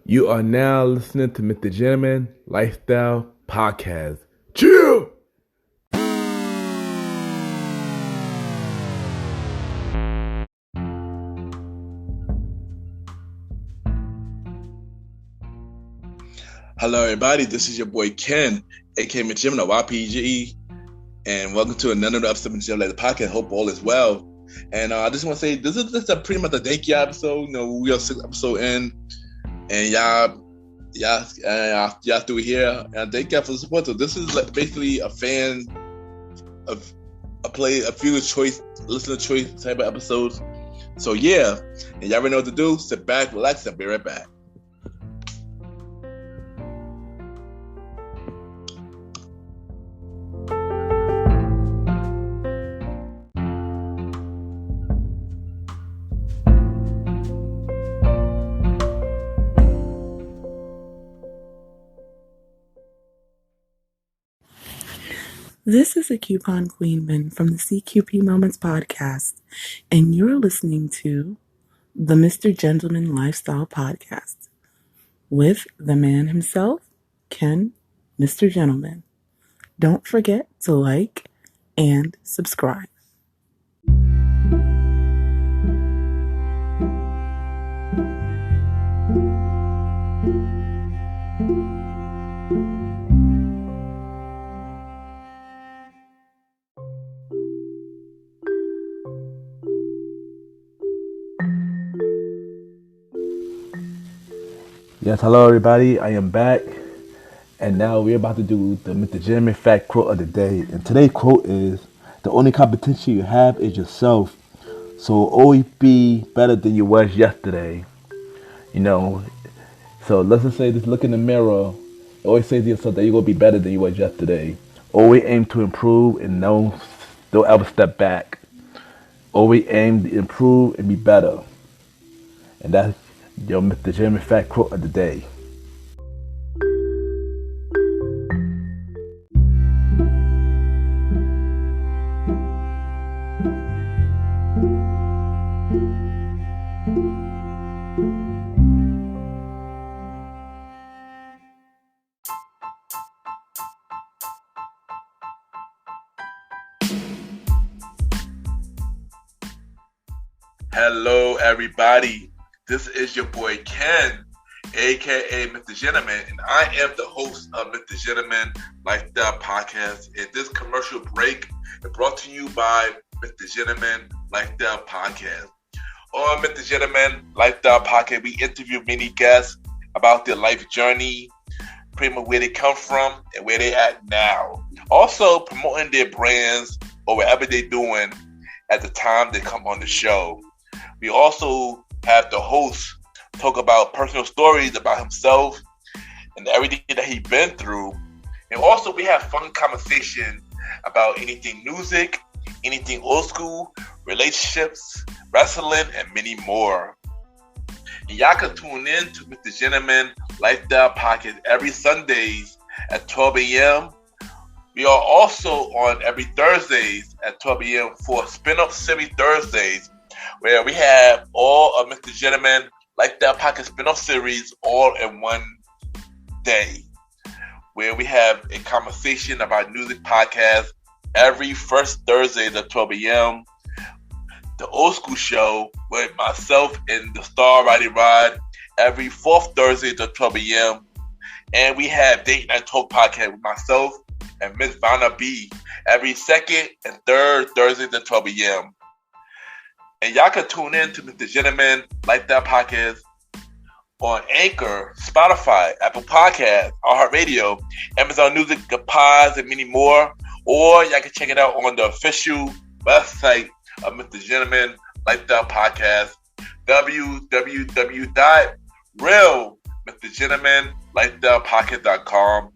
You are now listening to Mr. Gentleman Lifestyle Podcast. Chill! Hello, everybody. This is your boy Ken, aka Mr. Gentleman of YPG, and welcome to another episode of Mr. Gentleman Podcast. Hope all is well. And I just want to say this is just pretty much a thank you episode. You know, we are 6 episodes in, and y'all through here. And thank y'all for the support. So this is like basically a fan of a few choice, listener choice type of episodes. So yeah, and y'all already know what to do. Sit back, relax, and be right back. This is a Coupon Queenman from the CQP Moments podcast, and you're listening to the Mr. Gentleman Lifestyle Podcast with the man himself, Ken, Mr. Gentleman. Don't forget to like and subscribe. Yes, hello everybody. I am back, and now we're about to do the Mr. Gentleman Fact Quote of the Day. And today's quote is, "The only competition you have is yourself, so always be better than you was yesterday." You know, so let's just say, just look in the mirror. Always say to yourself that you're gonna be better than you was yesterday. Always aim to improve and don't ever step back. Always aim to improve and be better. And that's your Mr. Gentleman Fact Quote of the Day. Hello, everybody. This is your boy Ken, aka Mr. Gentleman, and I am the host of Mr. Gentleman Lifestyle Podcast. And this commercial break is brought to you by Mr. Gentleman Lifestyle Podcast. On Mr. Gentleman Lifestyle Podcast, we interview many guests about their life journey, pretty much where they come from and where they at now. Also promoting their brands or whatever they're doing at the time they come on the show. We also have the host talk about personal stories about himself and everything that he's been through. And also we have fun conversation about anything music, anything old school, relationships, wrestling, and many more. And y'all can tune in to Mr. Gentleman Lifestyle Podcast every Sundays at 12 a.m. We are also on every Thursdays at 12 a.m. for Spin-Off Series Thursdays, where we have all of Mr. Gentleman Lifestyle Podcast spin-off series all in one day, where we have a conversation about music podcast every first Thursday at 12 a.m. The Old School Show with myself and the Star Ridey Rod every fourth Thursday at 12 a.m. And we have Date Night Talk Podcast with myself and Miss Vanna B every second and third Thursday at 12 a.m. And y'all can tune in to Mr. Gentleman Lifestyle Podcast on Anchor, Spotify, Apple Podcasts, iHeartRadio, Amazon Music, the Pods, and many more. Or y'all can check it out on the official website of Mr. Gentleman Lifestyle Podcast, www.realmrgentlemanlifestylepodcast.com,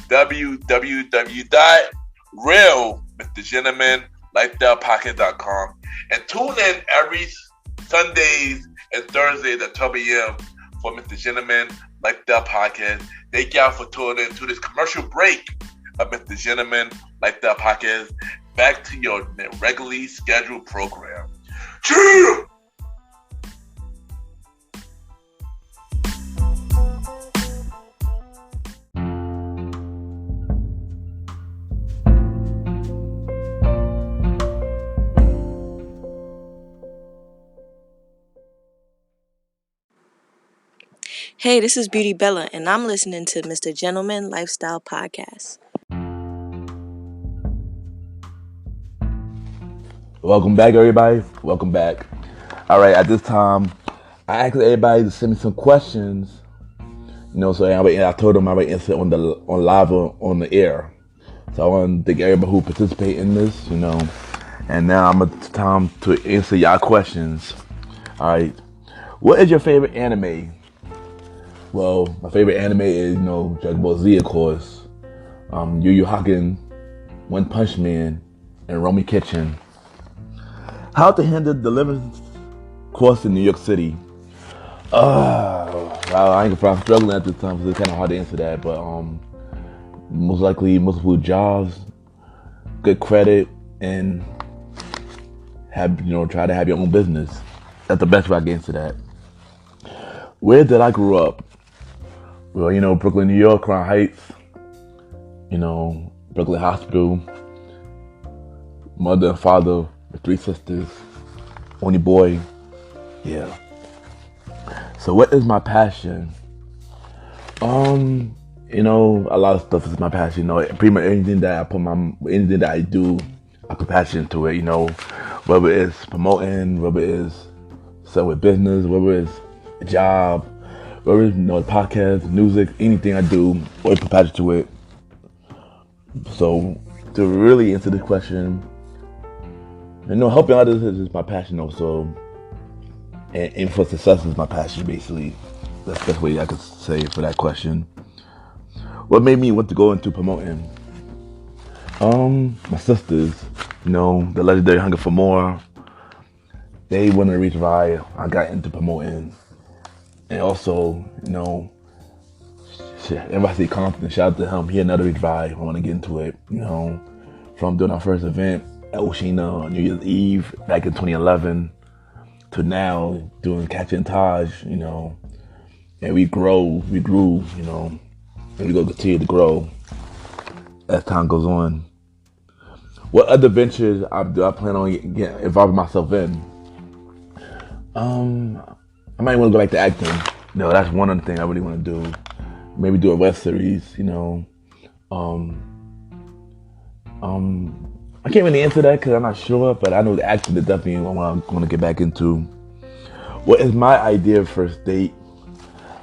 www.realmrgentlemanlifestylepodcast.com. And tune in every Sundays and Thursdays at 12 a.m. for Mr. Gentleman Lifestyle Podcast. Thank y'all for tuning in to this commercial break of Mr. Gentleman Lifestyle Podcast. Back to your regularly scheduled program. Cheers! Hey, this is Beauty Bella, and I'm listening to Mr. Gentleman Lifestyle Podcast. Welcome back, everybody. Welcome back. All right, at this time, I asked everybody to send me some questions. So I told them I would answer on live on the air. So I want to thank everybody who participate in this. And now it's time to answer y'all questions. All right, what is your favorite anime? Well, my favorite anime is Dragon Ball Z, of course. Yu Yu Haken, One Punch Man, and Romy Kitchen. How to handle deliverance course in New York City? Well, I ain't gonna probably struggling at this time because it's kind of hard to answer that. But most likely multiple jobs, good credit, and try to have your own business. That's the best way I can answer that. Where did I grow up? Well, Brooklyn, New York, Crown Heights. Brooklyn Hospital. Mother and father with 3 sisters. Only boy. Yeah. So what is my passion? A lot of stuff is my passion. Pretty much anything that anything that I do, I put passion to it. Whether it's promoting, whether it's selling with business, whether it's a job, whether it's podcast, music, anything I do, always put passion to it. So to really answer this question, helping others is my passion also, and aim for success is my passion. Basically, that's the best way I could say for that question. What made me want to go into promoting? My sisters, the legendary Hunger for More. They wanted to reach why I got into promoting, and also, everybody say Compton. Shout out to him. He another reach why I want to get into it. From doing our first event at Oshina on New Year's Eve back in 2011 to now doing Catch and Taj. And we grew, and we're going to continue to grow as time goes on. What other ventures do I plan on involving myself in? I might want to go back to acting. That's one of the things I really want to do. Maybe do a web series, I can't really answer that because I'm not sure, but I know the acting is definitely what I'm going to get back into. What is my idea of first date?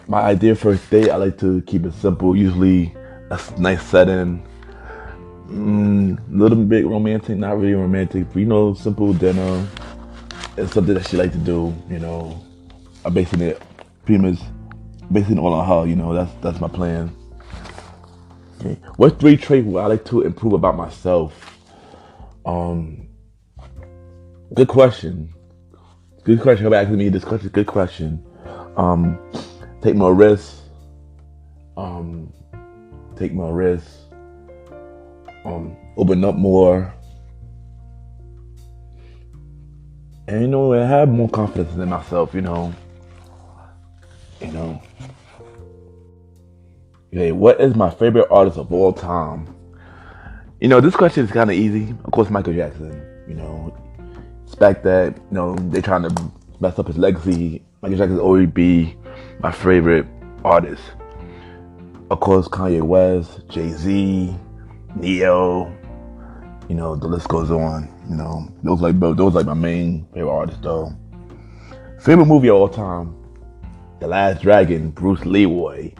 My idea of first date, I like to keep it simple. Usually a nice setting. A little bit romantic, not really romantic, but simple dinner. It's something that she like to do, I'm basing it all on her, that's my plan. Okay. What 3 traits would I like to improve about myself? Good question. Good question. Whoever asking me this question, good question. Take more risks. Take more risks. Open up more. And I have more confidence in myself, Okay, what is my favorite artist of all time? This question is kind of easy. Of course, Michael Jackson. Expect that. They're trying to mess up his legacy. Michael Jackson will always be my favorite artist. Of course, Kanye West, Jay-Z, Neo. The list goes on. Those like my main favorite artists though. Favorite movie of all time, The Last Dragon, Bruce Leroy.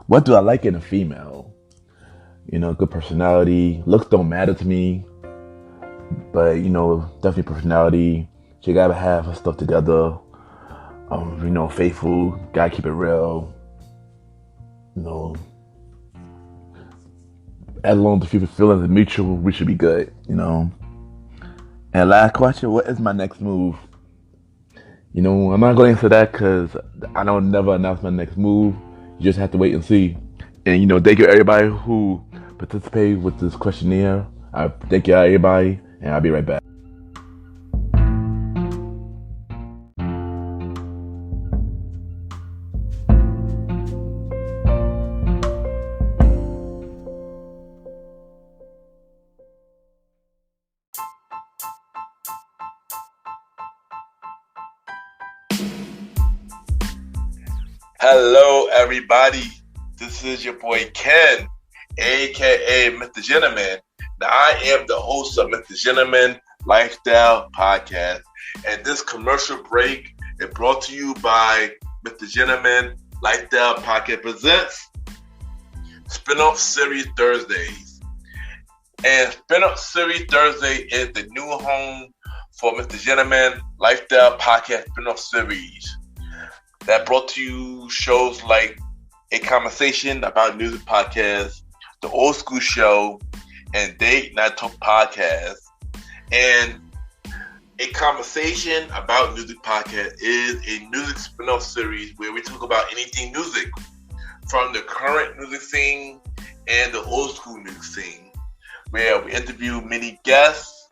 What do I like in a female? Good personality. Looks don't matter to me, but definitely personality. She gotta have her stuff together. Faithful. Gotta keep it real. As long as the feelings are mutual, we should be good. And last question: what is my next move? I'm not going to answer that because I don't never announce my next move. You just have to wait and see. And thank you everybody who participated with this questionnaire. I thank you everybody, and I'll be right back. Hello, everybody. This is your boy Ken, aka Mr. Gentleman. Now, I am the host of Mr. Gentleman Lifestyle Podcast, and this commercial break is brought to you by Mr. Gentleman Lifestyle Podcast presents Spin-off Series Thursdays. And Spin-off Series Thursday is the new home for Mr. Gentleman Lifestyle Podcast Spin-off Series that brought to you shows like A Conversation About Music Podcast, The Old School Show, and Date Night Talk Podcast. And A Conversation About Music Podcast is a music spin-off series where we talk about anything music, from the current music scene and the old school music scene, where we interview many guests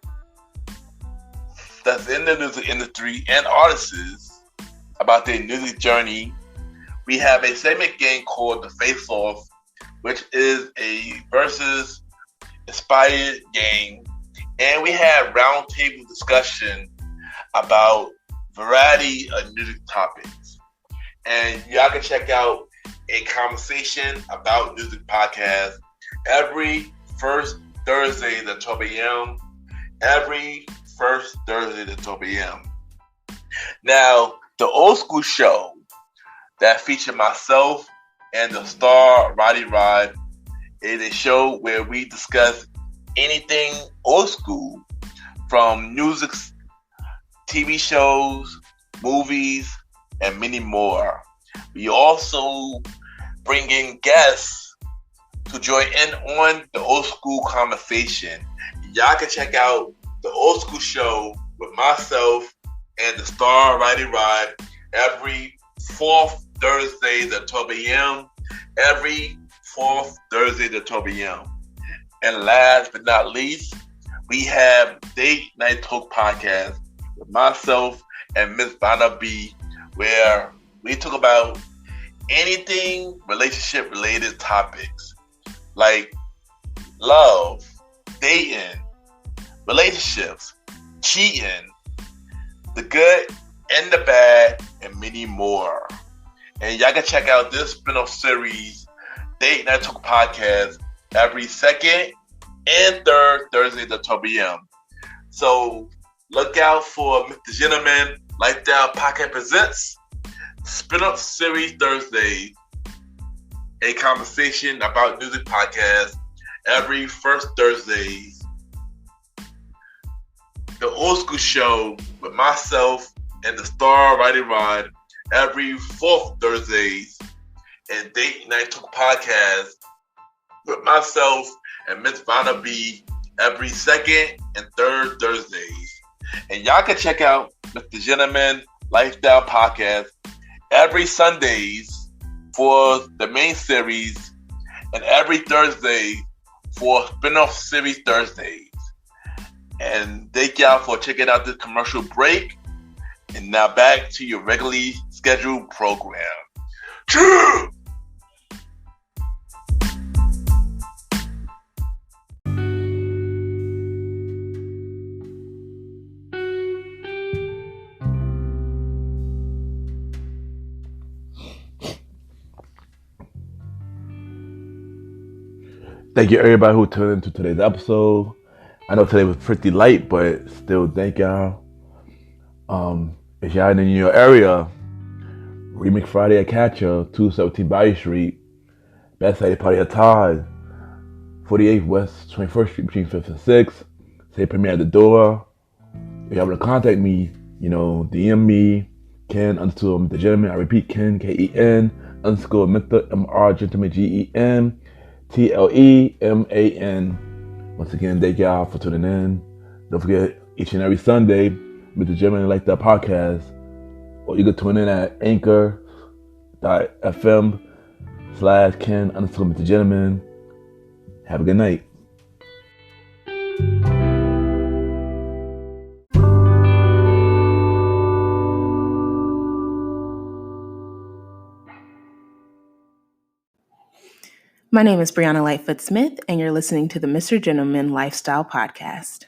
that's in the music industry and artists about their music journey. We have a segment game called The Face Off, which is a versus inspired game. And we have roundtable discussion about variety of music topics. And y'all can check out A Conversation About Music Podcast every first Thursday at 12 a.m. Every first Thursday at 12 a.m. Now, the Old School Show that featured myself and the star Roddy Rod is a show where we discuss anything old school, from music, TV shows, movies, and many more. We also bring in guests to join in on the old school conversation. Y'all can check out the Old School Show with myself and the star Roddy Rod every fourth Thursday at 12 a.m. Every fourth Thursday at 12 a.m. And last but not least, we have Date Night Talk Podcast with myself and Miss Vanna B, where we talk about anything relationship related topics like love, dating, relationships, cheating, the good and the bad, and many more. And y'all can check out this spin-off series, Date Night Talk Podcast, every second and third Thursday at 12 p.m. So look out for Mr. Gentleman Lifestyle Podcast presents Spin-off Series Thursday, A Conversation About Music Podcast every first Thursday. The Old School Show with myself and the star Roddy Rod every fourth Thursdays, and Date Night Talk Podcast with myself and Miss Vanna B every second and third Thursdays. And y'all can check out Mr. Gentleman Lifestyle Podcast every Sundays for the main series and every Thursday for spin-off series Thursdays. And thank y'all for checking out this commercial break. And now back to your regularly scheduled program. True! Thank you everybody who tuned into today's episode. I know today was pretty light, but still thank y'all. If y'all in your area, Remix Friday at Catcher, 217 Bayou Street, Best Side Party at Todd, 48th West 21st Street between 5th and 6th. Say premiere at the door. If y'all want to contact me, DM me, Ken_Mr. Gentleman. I repeat, Ken, Ken _Mr. MR Gentleman GentleMan. Once again, thank y'all for tuning in. Don't forget, each and every Sunday, Mr. Gentleman Like That Podcast. Or you can tune in at anchor.fm/Ken_Mr. Gentleman. Have a good night. My name is Brianna Lightfoot Smith, and you're listening to the Mr. Gentleman Lifestyle Podcast.